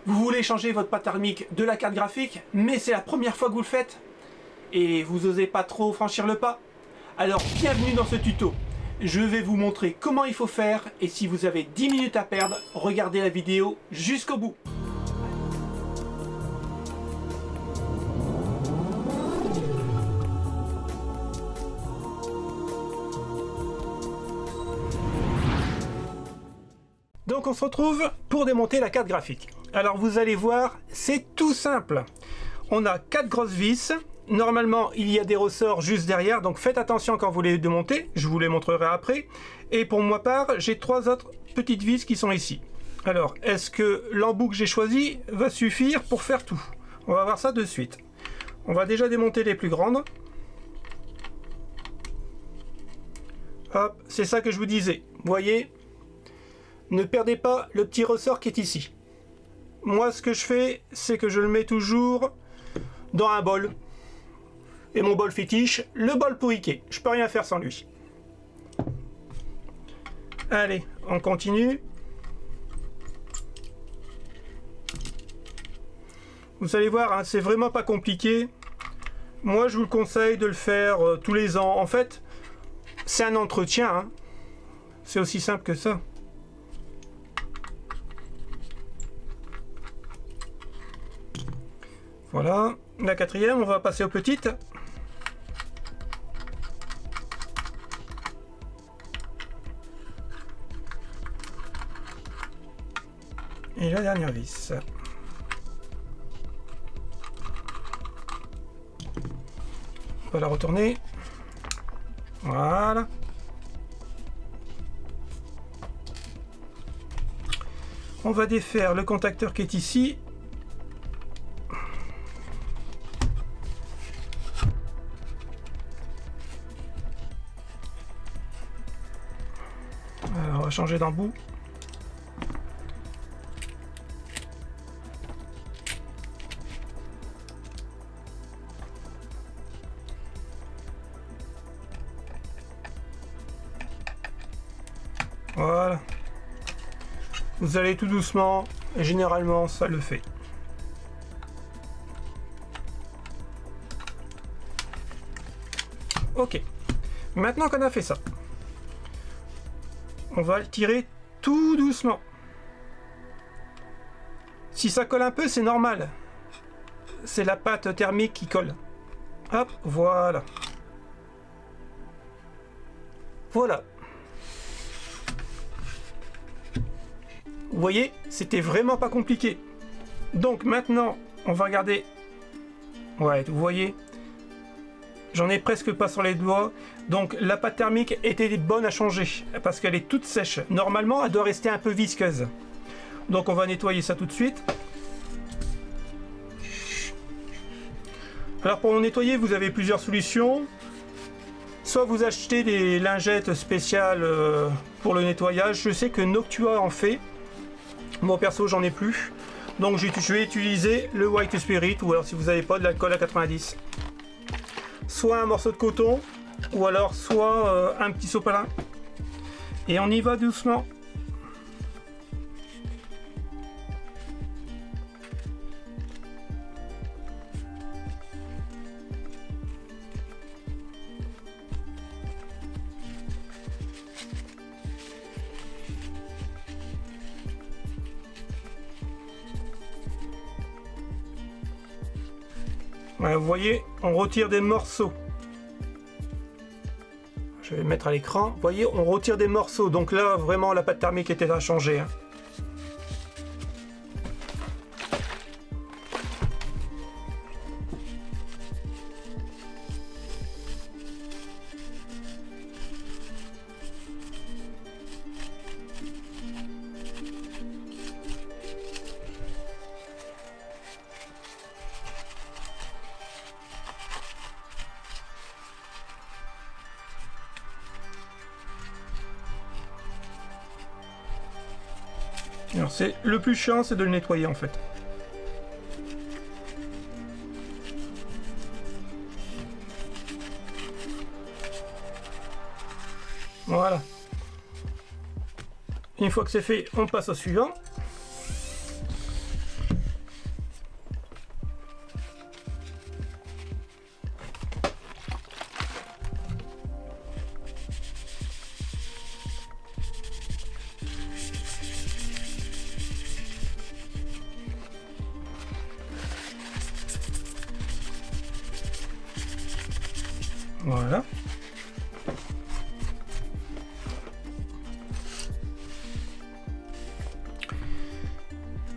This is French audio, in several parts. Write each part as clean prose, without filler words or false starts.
Vous voulez changer votre pâte thermique de la carte graphique, mais c'est la première fois que vous le faites et vous n'osez pas trop franchir le pas? Alors bienvenue dans ce tuto. Je vais vous montrer comment il faut faire et si vous avez 10 minutes à perdre, regardez la vidéo jusqu'au bout. Donc on se retrouve pour démonter la carte graphique. Alors vous allez voir, c'est tout simple. On a 4 grosses vis. Normalement, il y a des ressorts juste derrière, donc faites attention quand vous les démontez. Je vous les montrerai après. Et pour ma part, j'ai 3 autres petites vis qui sont ici. Alors, est-ce que l'embout que j'ai choisi va suffire pour faire tout? On va voir ça de suite. On va déjà démonter les plus grandes. Hop, c'est ça que je vous disais. Vous voyez? Ne perdez pas le petit ressort qui est ici. Moi, ce que je fais, c'est que je le mets toujours dans un bol. Et mon bol fétiche, le bol pour Ikea. Je peux rien faire sans lui. Allez, on continue. Vous allez voir, hein, c'est vraiment pas compliqué. Moi, je vous le conseille de le faire tous les ans. En fait, c'est un entretien. Hein. C'est aussi simple que ça. Voilà, la quatrième, on va passer aux petites. Et la dernière vis. On va la retourner. Voilà. On va défaire le contacteur qui est ici. Alors, on va changer d'embout. Voilà. Vous allez tout doucement et généralement ça le fait. Ok. Maintenant qu'on a fait ça, on va le tirer tout doucement. Si ça colle un peu, c'est normal. C'est la pâte thermique qui colle. Hop, voilà. Voilà. Vous voyez, c'était vraiment pas compliqué. Donc maintenant, on va regarder. Ouais, vous voyez, j'en ai presque pas sur les doigts. Donc la pâte thermique était bonne à changer parce qu'elle est toute sèche. Normalement, elle doit rester un peu visqueuse. Donc on va nettoyer ça tout de suite. Alors pour nettoyer, vous avez plusieurs solutions. Soit vous achetez des lingettes spéciales pour le nettoyage. Je sais que Noctua en fait. Moi perso, j'en ai plus. Donc je vais utiliser le White Spirit ou alors si vous n'avez pas de l'alcool à 90. Soit un morceau de coton ou alors soit un petit sopalin. Et on y va doucement. Ouais, vous voyez, on retire des morceaux. Je vais mettre à l'écran. Vous voyez, on retire des morceaux. Donc là, vraiment, la pâte thermique était à changer. Hein. Alors c'est le plus chiant, c'est de le nettoyer en fait. Voilà. Une fois que c'est fait, on passe au suivant. Voilà.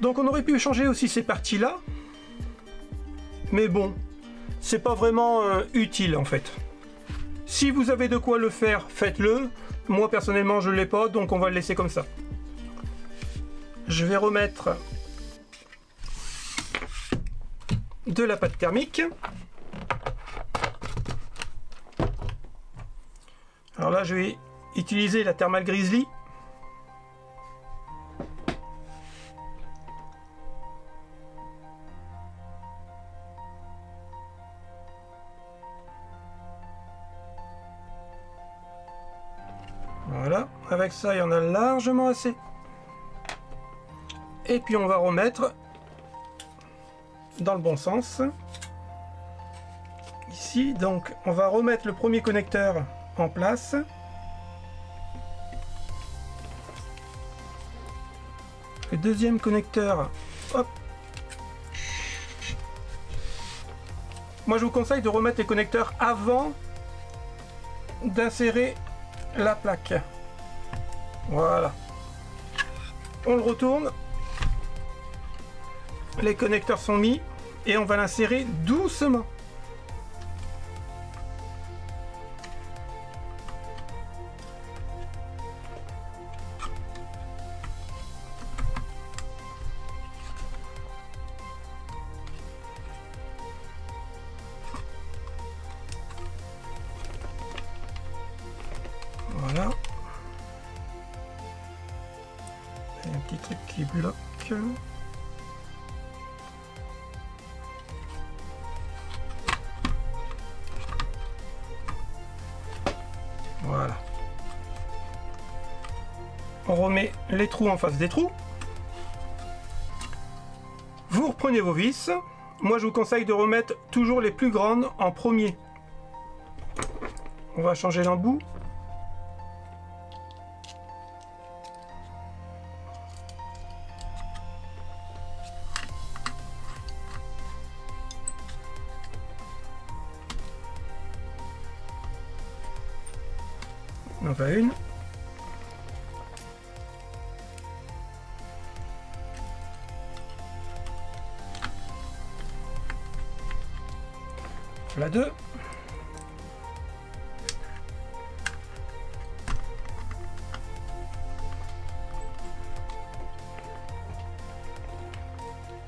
Donc on aurait pu changer aussi ces parties-là. Mais bon, c'est pas vraiment utile en fait. Si vous avez de quoi le faire, faites-le. Moi personnellement je ne l'ai pas, donc on va le laisser comme ça. Je vais remettre de la pâte thermique. Alors là je vais utiliser la Thermal Grizzly. Voilà, avec ça il y en a largement assez. Et puis on va remettre dans le bon sens. Ici, donc on va remettre le premier connecteur en place. Le deuxième connecteur, hop. Moi je vous conseille de remettre les connecteurs avant d'insérer la plaque. Voilà. On le retourne. Les connecteurs sont mis et on va l'insérer doucement. Voilà. Il y a un petit truc qui bloque. Voilà. On remet les trous en face des trous. Vous reprenez vos vis. Moi je vous conseille de remettre toujours les plus grandes en premier. On va changer l'embout. On en va une. La deux.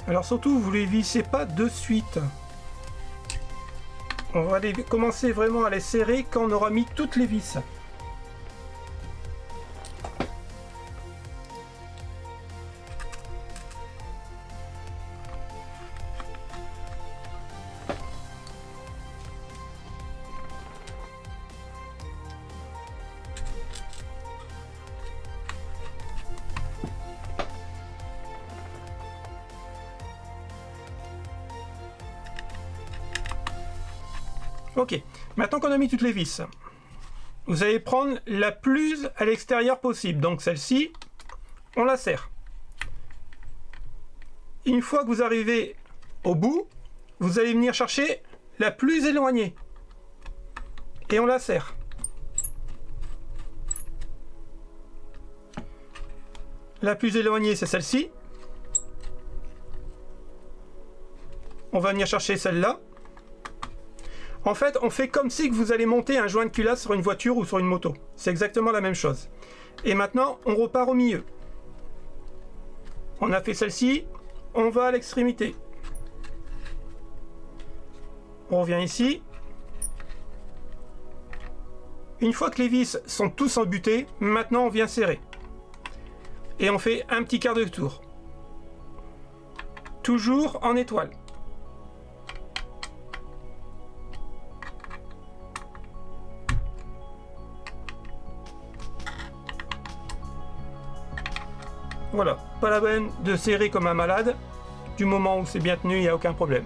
Alors surtout, vous les vissez pas de suite. On va commencer vraiment à les serrer quand on aura mis toutes les vis. Ok, maintenant qu'on a mis toutes les vis, vous allez prendre la plus à l'extérieur possible. Donc celle-ci, on la serre. Une fois que vous arrivez au bout, vous allez venir chercher la plus éloignée. Et on la serre. La plus éloignée, c'est celle-ci. On va venir chercher celle-là. En fait, on fait comme si vous allez monter un joint de culasse sur une voiture ou sur une moto. C'est exactement la même chose. Et maintenant, on repart au milieu. On a fait celle-ci, on va à l'extrémité. On revient ici. Une fois que les vis sont tous embutées, maintenant on vient serrer. Et on fait un petit quart de tour. Toujours en étoile. Voilà, pas la peine de serrer comme un malade. Du moment où c'est bien tenu, il n'y a aucun problème.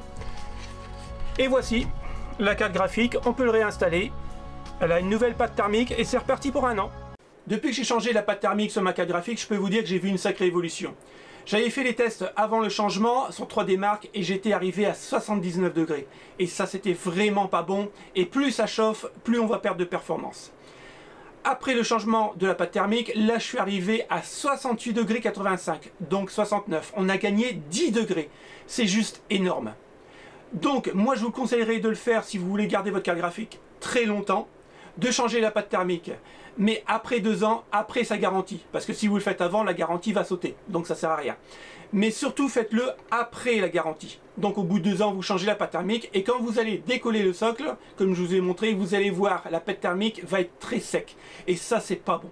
Et voici la carte graphique, on peut le réinstaller. Elle a une nouvelle pâte thermique et c'est reparti pour 1 an. Depuis que j'ai changé la pâte thermique sur ma carte graphique, je peux vous dire que j'ai vu une sacrée évolution. J'avais fait les tests avant le changement sur 3D Mark et j'étais arrivé à 79 degrés. Et ça, c'était vraiment pas bon. Et plus ça chauffe, plus on va perdre de performance. Après le changement de la pâte thermique, là je suis arrivé à 68 degrés 85, donc 69. On a gagné 10 degrés. C'est juste énorme. Donc moi je vous conseillerais de le faire si vous voulez garder votre carte graphique très longtemps, de changer la pâte thermique, mais après 2 ans, après sa garantie. Parce que si vous le faites avant, la garantie va sauter, donc ça sert à rien. Mais surtout faites-le après la garantie. Donc au bout de 2 ans, vous changez la pâte thermique et quand vous allez décoller le socle, comme je vous ai montré, vous allez voir la pâte thermique va être très sec. Et ça, c'est pas bon.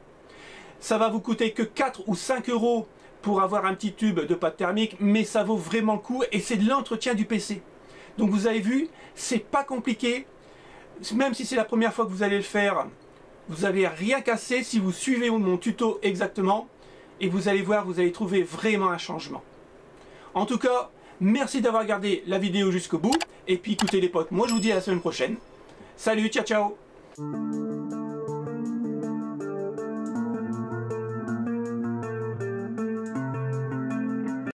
Ça va vous coûter que 4 ou 5 euros pour avoir un petit tube de pâte thermique, mais ça vaut vraiment le coup et c'est de l'entretien du PC. Donc vous avez vu, c'est pas compliqué. Même si c'est la première fois que vous allez le faire, vous n'avez rien cassé si vous suivez mon tuto exactement. Et vous allez voir, vous allez trouver vraiment un changement. En tout cas, merci d'avoir regardé la vidéo jusqu'au bout. Et puis écoutez les potes, moi je vous dis à la semaine prochaine. Salut, ciao ciao.